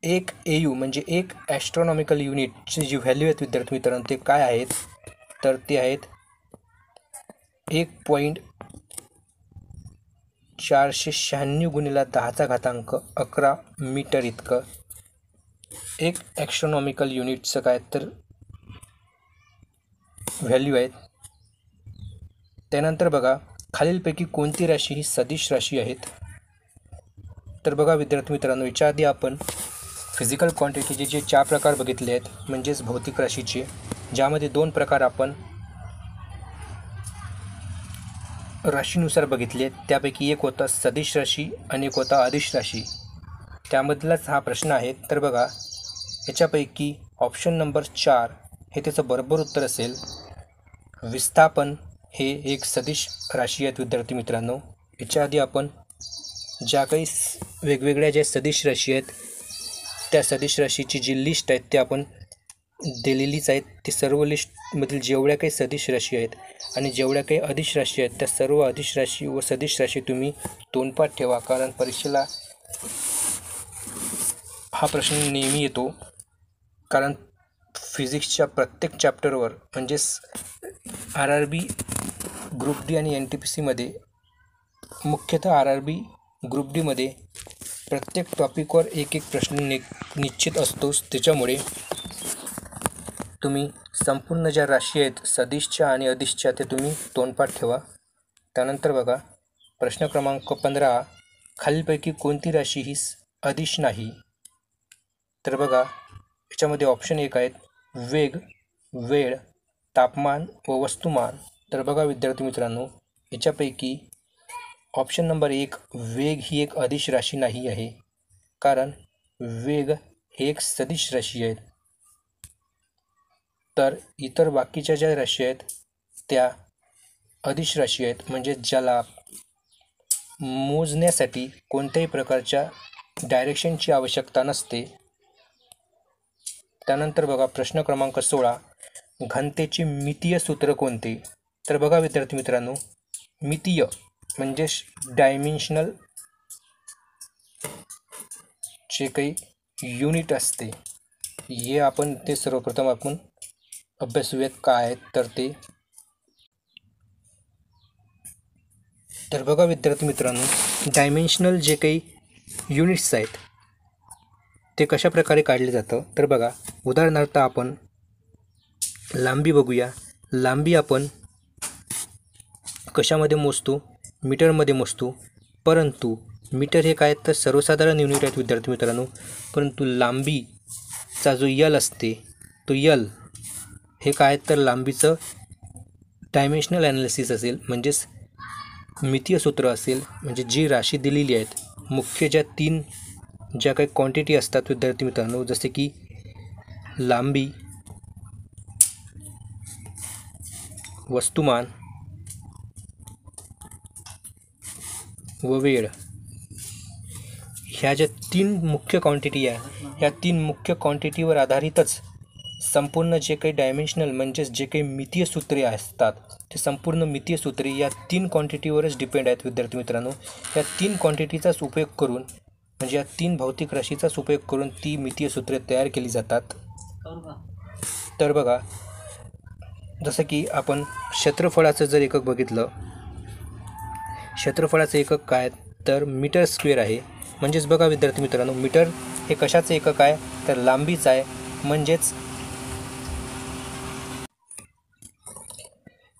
1 AU म्हणजे 1 ॲस्ट्रॉनॉमिकल युनिटची जी व्हॅल्यू आहेत विद्यार्थी मित्रांनो ते काय आहेत. तर ते आहेत 1.496 गुणिले 10⁻11 मीटर इतकं एक ॲस्ट्रॉनॉमिकल युनिटचं काय तर व्हॅल्यू आहेत. त्यानंतर बघा, खालीलपैकी कोणती राशी ही सदिश राशी आहेत? तर बघा विद्यार्थी मित्रांनो, याच्या आधी आपण फिजिकल क्वांटिटीचे जे 4 प्रकार बघितले आहेत, म्हणजेच भौतिक राशीचे, ज्यामध्ये 2 प्रकार आपण राशीनुसार बघितले. त्यापैकी एक होता सदिश राशी आणि एक होता अदिश राशी. त्यामधलाच हा प्रश्न आहे. तर बघा, याच्यापैकी ऑप्शन नंबर 4 हे त्याचं बरोबर उत्तर असेल. विस्थापन हे एक सदिश राशी आहेत विद्यार्थी मित्रांनो. याच्या आधी आपण ज्या काही वेगवेगळ्या ज्या सदिश राशी आहेत, त्या सदिश राशीची जी लिस्ट आहेत ते आपण दिलेलीच आहेत. ते सर्व लिस्टमधील जेवढ्या काही सदिश राशी आहेत आणि जेवढ्या काही अदिश राशी आहेत, त्या सर्व अदिश राशी व सदिश राशी तुम्ही तोंडपाठ ठेवा, कारण परीक्षेला हा प्रश्न नेहमी येतो. कारण फिजिक्सच्या प्रत्येक चॅप्टरवर, म्हणजेच RRB ग्रुप डी आणि NTPCमध्ये, मुख्यतः RRB ग्रुप डीमध्ये प्रत्येक टॉपिकवर एक प्रश्न निश्चित असतोच. त्याच्यामुळे तुम्ही संपूर्ण ज्या राशी आहेत सदिशच्या आणि अदिशच्या, ते तुम्ही तोंडपाठ ठेवा. त्यानंतर बघा, प्रश्न क्रमांक 15, खालीलपैकी कोणती राशी ही अदिश नाही? तर बघा, याच्यामध्ये ऑप्शन 1 आहेत वेग, वेळ, तापमान व वस्तुमान. तर बघा विद्यार्थी मित्रांनो, याच्यापैकी ऑप्शन नंबर 1 वेग ही एक अदिश राशी नाही आहे, कारण वेग हे एक सदिश राशी आहे. तर इतर बाकीच्या ज्या राशी आहेत त्या अदिश राशी आहेत, म्हणजे ज्याला मोजण्यासाठी कोणत्याही प्रकारच्या डायरेक्शनची आवश्यकता नसते. त्यानंतर बघा, प्रश्न क्रमांक 16, घनतेचे मितीय सूत्र कोणते? तर बघा विद्यार्थी मित्रांनो, मितीय म्हणजेच डायमेन्शनल जे काही युनिट असते, हे आपण ते सर्वप्रथम आपण अभ्यासूयात काय आहेत. तर बघा विद्यार्थी मित्रांनो, डायमेन्शनल जे काही युनिट्स आहेत ते कशा प्रकारे काढले जातं? तर बघा, उदाहरणार्थ आपण लांबी बघूया. लांबी आपण कशामध्ये मोजतो? मीटरमध्ये मोजतो. परंतु मीटर हे काय तर सर्वसाधारण युनिट आहेत विद्यार्थी मित्रांनो. परंतु लांबीचा जो यल असते, तो यल हे काय तर लांबीचं डायमेन्शनल ॲनालिसिस असेल, म्हणजेच मितीय सूत्र असेल. म्हणजे जी राशी दिलेली आहेत, मुख्य ज्या काही क्वांटिटी असतात विद्यार्थी मित्रांनो, जसे की लांबी, वस्तुमान व वेळ, ह्या ज्या 3 मुख्य क्वांटिटी आहे, ह्या 3 मुख्य क्वांटिटीवर आधारितच संपूर्ण जे काही डायमेन्शनल म्हणजेच जे काही मितीय सूत्रे असतात, ते संपूर्ण मितीय सूत्रे या 3 क्वांटिटीवरच डिपेंड आहेत विद्यार्थी मित्रांनो. या 3 क्वांटिटीचाच उपयोग करून, म्हणजे या 3 भौतिक राशीचाच उपयोग करून ती मितीय सूत्रे तयार केली जातात. तर बघा, जसं की आपण क्षेत्रफळाचं जर एकक बघितलं, क्षेत्रफळाचं एकक काय तर मीटर स्क्वेअर आहे. म्हणजेच बघा विद्यार्थी मित्रांनो, मीटर हे कशाचं एकक आहे तर लांबीचं आहे. म्हणजेच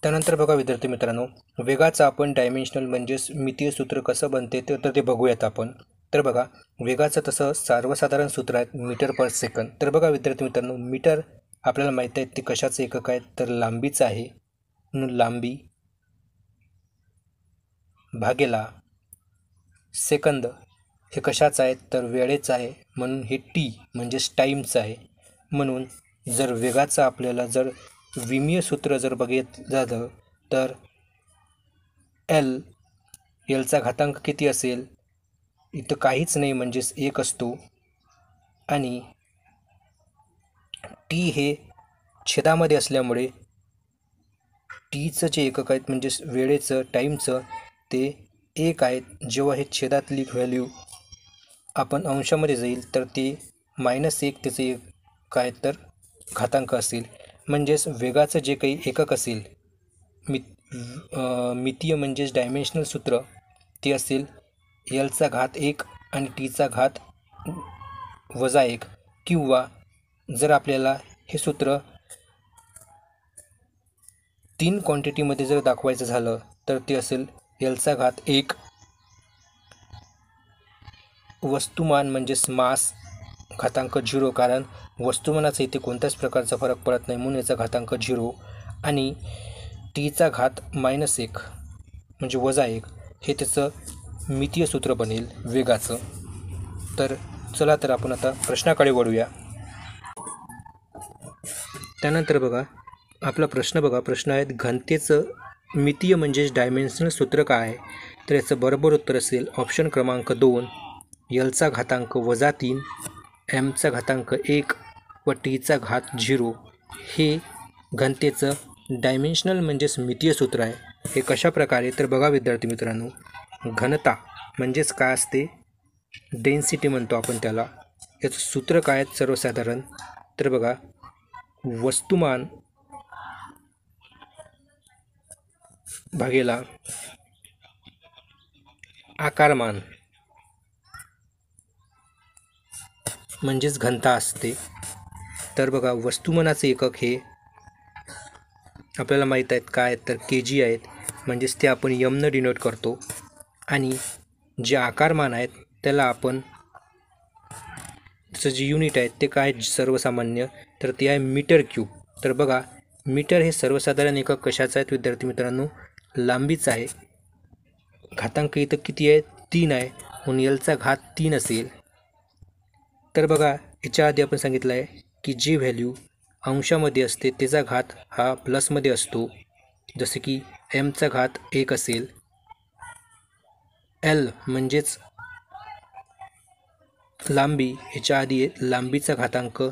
त्यानंतर बघा विद्यार्थी मित्रांनो, वेगाचं आपण डायमेन्शनल म्हणजेच मितीय सूत्र कसं बनते तर ते बघूयात आपण. तर बघा, वेगाचं तसं सर्वसाधारण सूत्र आहे मीटर पर सेकंद. तर बघा विद्यार्थी मित्रांनो, मीटर आपल्याला माहीत आहे ते कशाचं एकक आहे तर लांबीचं आहे. म्हणून लांबी भागेला सेकंद हे कशाचं आहे तर वेळेचं आहे. म्हणून हे टी म्हणजेच टाईमचं आहे. म्हणून जर वेगाचं आपल्याला जर विमीय सूत्र जर बघितलं झालं तर एलचा घातांक किती असेल? इथं काहीच नाही, म्हणजेच 1 असतो. आणि टी हे छेदामध्ये असल्यामुळे टीचं जे एकक आहेत म्हणजेच वेळेचं, टाईमचं, ते 1 आहेत. जेव्हा हे छेदातली व्हॅल्यू आपण अंशामध्ये जाईल तर ते -1 त्याचे काय तर घातांक असेल. म्हणजेच वेगाचं जे काही एकक असेल मितीय म्हणजेच डायमेन्शनल सूत्र ते असेल एलचा घात 1 आणि टीचा घात वजा 1, किंवा जर आपल्याला हे सूत्र 3 क्वांटिटीमध्ये जर दाखवायचं झालं तर ते असेल एलचा घात 1 वस्तुमान म्हणजेच मास घातांक 0, कारण वस्तुमानाचा इथे कोणत्याच प्रकारचा फरक पडत नाही म्हणून याचा घातांक 0, आणि टीचा घात -1 म्हणजे वजा 1 हे त्याचं मितीय सूत्र बनेल वेगाचं. तर चला तर आपण आता प्रश्नाकडे वळूया. त्यानंतर बघा आपला प्रश्न आहेत घनतेचं मितीय म्हणजेच डायमेन्शनल सूत्र काय आहे. तर याचं बरोबर उत्तर असेल ऑप्शन क्रमांक 2 एलचा घातांक -3 एमचा घातांक 1 व टीचा घात 0 हे घनतेचं डायमेन्शनल म्हणजेच मितीय सूत्र आहे. हे कशा प्रकारे तर बघा विद्यार्थी मित्रांनो, घनता म्हणजेच काय असते, डेन्सिटी म्हणतो आपण त्याला. याचं सूत्र काय आहे सर्वसाधारण तर बघा वस्तुमान भागेला आकारमान म्हणजेच घनता असते. तर बघा वस्तुमानाचे एकक हे आपल्याला माहीत आहेत काय तर kg आहेत, म्हणजेच ते आपण यमनं डिनोट करतो, आणि जे आकारमान आहेत त्याला आपण त्याचं जे युनिट आहेत ते काय सर्वसामान्य तर ते आहे मीटर क्यूब. तर बघा मीटर हे सर्वसाधारण एकक कशाचं आहेत विद्यार्थी मित्रांनो, लांबीचं आहे. घातांक इथं किती आहे 3 आहे म्हणून एलचा घात 3 असेल. तर बघा याच्या आधी आपण सांगितलं आहे की जी व्हॅल्यू अंशामध्ये असते त्याचा घात हा प्लसमध्ये असतो, जसे की एमचा घात 1 असेल. एल म्हणजेच लांबी, ह्याच्या आधी लांबीचा घातांक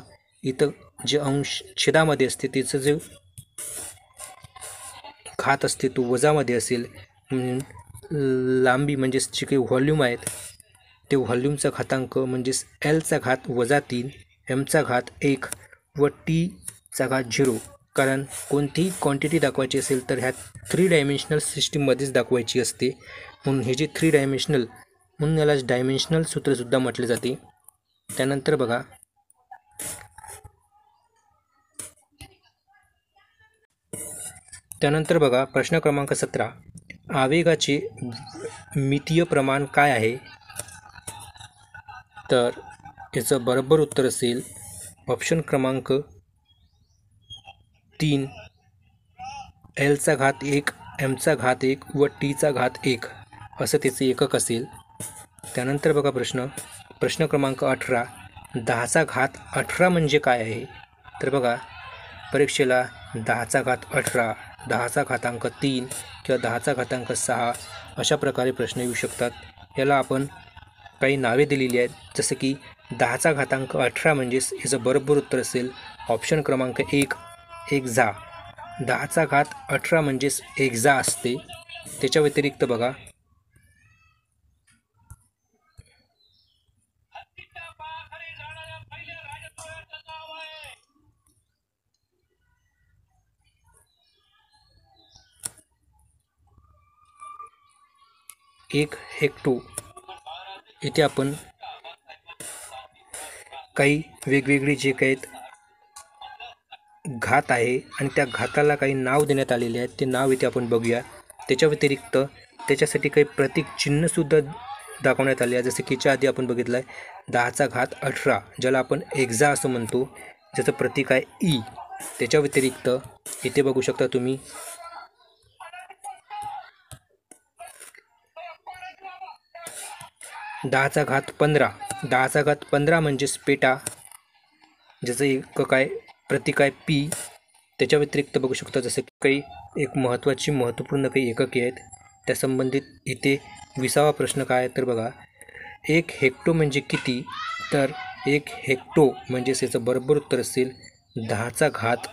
इथं जे अंश छेदामध्ये असते त्याचं जे घात असते तो वजामध्ये असेल. लांबी म्हणजेच जे काही व्हॉल्यूम आहेत ते व्हॉल्यूमचा घातांक म्हणजेच एलचा घात -3 एमचा घात 1 व टीचा घात 0. कारण कोणतीही क्वांटिटी दाखवायची असेल तर ह्या 3 डायमेन्शनल सिस्टीममध्येच दाखवायची असते, म्हणून हे जे 3 डायमेन्शनल म्हणून याला डायमेन्शनल सूत्रसुद्धा म्हटले जाते. त्यानंतर बघा प्रश्न क्रमांक 17 आवेगाचे मितीय प्रमाण काय आहे. तर याचं बरोबर उत्तर असेल ऑप्शन क्रमांक 3 एलचा घात 1 एमचा घात 1 व टीचा घात 1 असं त्याचे एकक असेल. त्यानंतर बघा प्रश्न क्रमांक 18 10चा घात 18 म्हणजे काय आहे. तर बघा परीक्षेला 10चा घात 18 10चा घातांक 3 किंवा 10चा घातांक 6 अशा प्रकारे प्रश्न येऊ शकतात. याला आपण काही नावे दिलेली आहेत, जसं की 10चा घातांक 18 म्हणजेच याचं बरोबर उत्तर असेल ऑप्शन क्रमांक 1 एक्झा. 10चा घात 18 म्हणजेच एक्झा असते. त्याच्या व्यतिरिक्त बघा एक हेक्टो इथे आपण काही वेगवेगळे जे काही घात आहे आणि त्या घाताला काही नाव देण्यात आलेले आहेत ते नाव इथे आपण बघूया. त्याच्या व्यतिरिक्त त्याच्यासाठी काही प्रतीक चिन्हसुद्धा दाखवण्यात आले आहे, जसे की याच्या आधी आपण बघितलं आहे 10चा घात 18 ज्याला आपण एक्झा असं म्हणतो, ज्याचं प्रतीक आहे ई. त्याच्या व्यतिरिक्त इथे बघू शकता तुम्ही 10चा घात 15 10चा घात 15 म्हणजेच पेटा, ज्याचं एकक आहे प्रतीक आहे पी. त्याच्या व्यतिरिक्त बघू शकता जसं की काही एक महत्त्वपूर्ण काही एकके आहेत त्या संबंधित इथे 20वा प्रश्न काय आहे तर बघा 1 हेक्टो म्हणजे किती. तर 1 हेक्टो म्हणजेच याचं बरोबर उत्तर असेल 10चा घात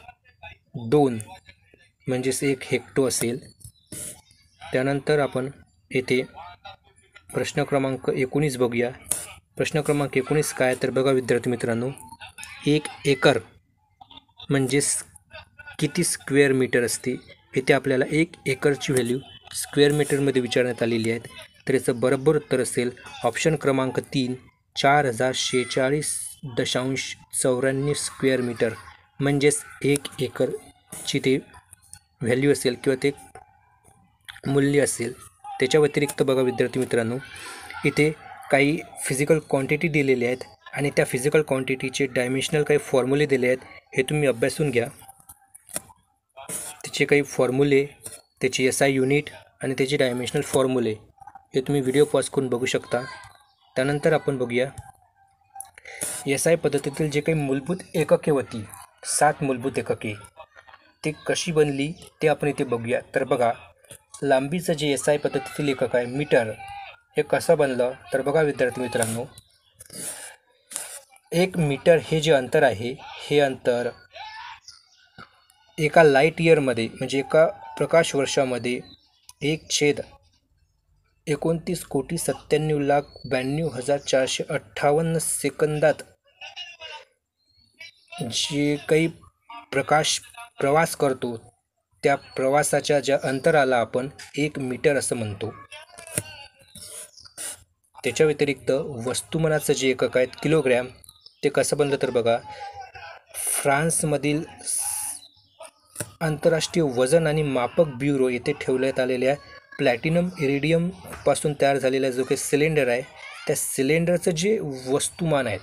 2 म्हणजेच 1 हेक्टो असेल. त्यानंतर आपण येथे प्रश्न क्रमांक 19 बघूया. प्रश्न क्रमांक 19 काय तर बघा विद्यार्थी मित्रांनो 1 एकर म्हणजेच किती स्क्वेअर मीटर असते. इथे आपल्याला 1 एकरची व्हॅल्यू स्क्वेअर मीटरमध्ये विचारण्यात आलेली आहे. तर याचं बरोबर उत्तर असेल ऑप्शन क्रमांक 3, 4046.94 स्क्वेअर मीटर म्हणजेच 1 एकरची ते व्हॅल्यू असेल किंवा ते मूल्य असेल. त्याच्या व्यतिरिक्त बघा विद्यार्थी मित्रांनो, इथे काही फिजिकल क्वांटिटी दिलेले आहेत आणि त्या फिजिकल क्वांटिटीचे डायमेन्शनल काही फॉर्म्युले दिले आहेत. हे तुम्ही अभ्यासून घ्या. त्याचे काही फॉर्म्युले, त्याची SI युनिट आणि त्याचे डायमेन्शनल फॉर्म्युले हे तुम्ही व्हिडिओ पॉज करून बघू शकता. त्यानंतर आपण बघूया SI पद्धतीतील जे काही मूलभूत एकके होती, 7 मूलभूत एकके, ते कशी बनली ते आपण इथे बघूया. तर बघा, लांबीचं जे SI पद्धतीतील एकक आहे मीटर, हे कसं बनलं तर बघा विद्यार्थी मित्रांनो, 1 मीटर हे जे अंतर आहे, हे अंतर एका लाईट इयरमध्ये म्हणजे एका प्रकाश वर्षामध्ये 1,29,97,92,458 सेकंदात जे काही प्रवास करतो त्या प्रवासाच्या ज्या अंतराला आपण 1 मीटर असं म्हणतो. त्याच्या व्यतिरिक्त वस्तुमानाचं जे एकक आहे किलोग्रॅम, ते कसं बनलं तर बघा, फ्रान्समधील आंतरराष्ट्रीय वजन आणि मापक ब्युरो येथे ठेवण्यात आलेल्या प्लॅटिनम इरिडियमपासून तयार झालेला जो काही सिलेंडर आहे, त्या सिलेंडरचं जे वस्तुमान आहे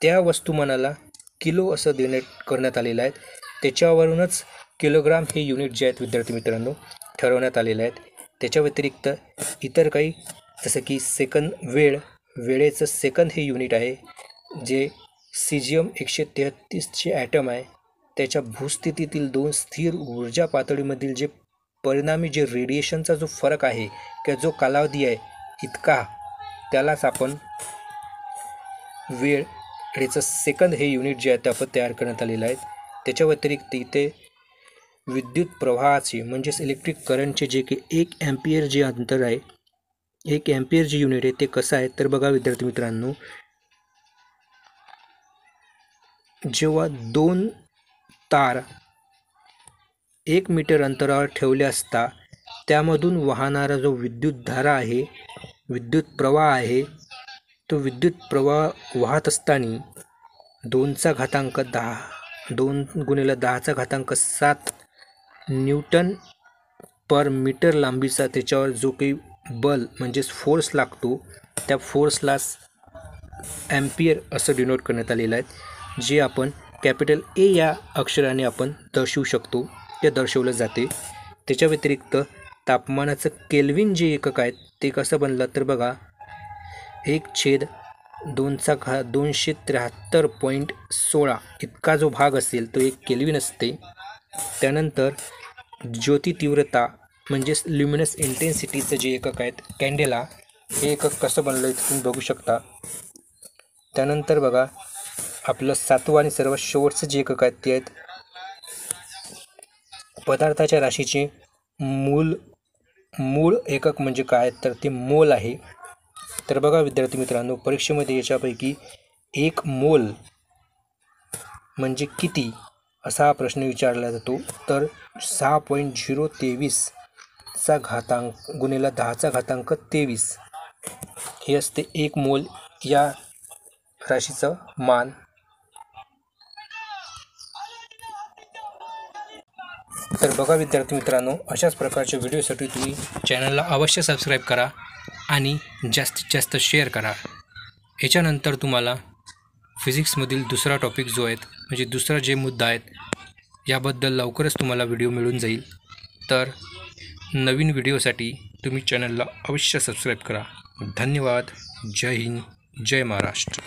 त्या वस्तुमानाला किलो असं करण्यात आलेलं आहे. त्याच्यावरूनच किलोग्राम हे युनिट जे आहेत विद्यार्थी मित्रांनो ठरवण्यात आलेलं आहेत. त्याच्या व्यतिरिक्त इतर काही जसं की सेकंद, वेळेचं सेकंद हे युनिट आहे. जे सीजियम 133चे ॲटम आहे, त्याच्या भूस्थितीतील 2 स्थिर ऊर्जा पातळीमधील जे परिणामी जे रेडिएशनचा जो फरक आहे किंवा जो कालावधी आहे इतका, त्यालाच आपण वेळेचं सेकंद हे युनिट जे आहे ते आपण तयार करण्यात आलेलं आहे. त्याच्या व्यतिरिक्त इथे विद्युत प्रवाहाचे म्हणजेच इलेक्ट्रिक करंटचे जे की 1 ॲम्पियर जे अंतर आहे, 1 ॲम्पियर जे युनिट आहे ते कसं आहे तर बघा विद्यार्थी मित्रांनो, जेव्हा 2 तार 1 मीटर अंतरावर ठेवले असता त्यामधून वाहणारा जो विद्युतधारा आहे, विद्युत प्रवाह आहे, तो विद्युत प्रवाह वाहत असताना 2 × 10⁻⁷ न्यूटन पर मीटर लांबीचा त्याच्यावर जो काही बल म्हणजेच फोर्स लागतो, त्या फोर्सलाच ॲम्पियर असं डिनोट करण्यात आलेलं आहे. जे आपण कॅपिटल A या अक्षराने आपण दर्शवू शकतो, ते दर्शवलं जाते. त्याच्या व्यतिरिक्त तापमानाचं केल्विन जे एकक आहेत ते कसं बनलं तर बघा, 1/273.16 इतका जो भाग असेल तो 1 केल्विन असते. त्यानंतर ज्योती तीव्रता म्हणजेच ल्युमिनस इंटेन्सिटीचं जे एकक आहेत कॅन्डेला, हे एकक कसं बनलं आहे तुम्ही बघू शकता. त्यानंतर बघा आपलं 7वं आणि सर्वात शेवटचं जे एकक आहेत ते आहेत पदार्थाच्या राशीचे मूळ एकक म्हणजे काय तर ते मोल आहे. तर बघा विद्यार्थी मित्रांनो, परीक्षेमध्ये याच्यापैकी 1 मोल म्हणजे किती असा हा प्रश्न विचारला जातो. तर 6.023 × 10⁻23 हे असते 1 मोल या राशीचं मान. तर बघा विद्यार्थी मित्रांनो, अशाच प्रकारच्या व्हिडिओसाठी तुम्ही चॅनलला अवश्य सबस्क्राईब करा आणि जास्तीत जास्त शेअर करा. याच्यानंतर तुम्हाला फिजिक्समधील दुसरा टॉपिक जो आहे म्हणजे दुसरा जे मुद्दा आहेत याबद्दल लवकरच तुम्हाला व्हिडिओ मिळून जाईल. तर नवीन व्हिडिओसाठी तुम्ही चॅनलला अवश्य सबस्क्राईब करा. धन्यवाद. जय हिंद, जय महाराष्ट्र.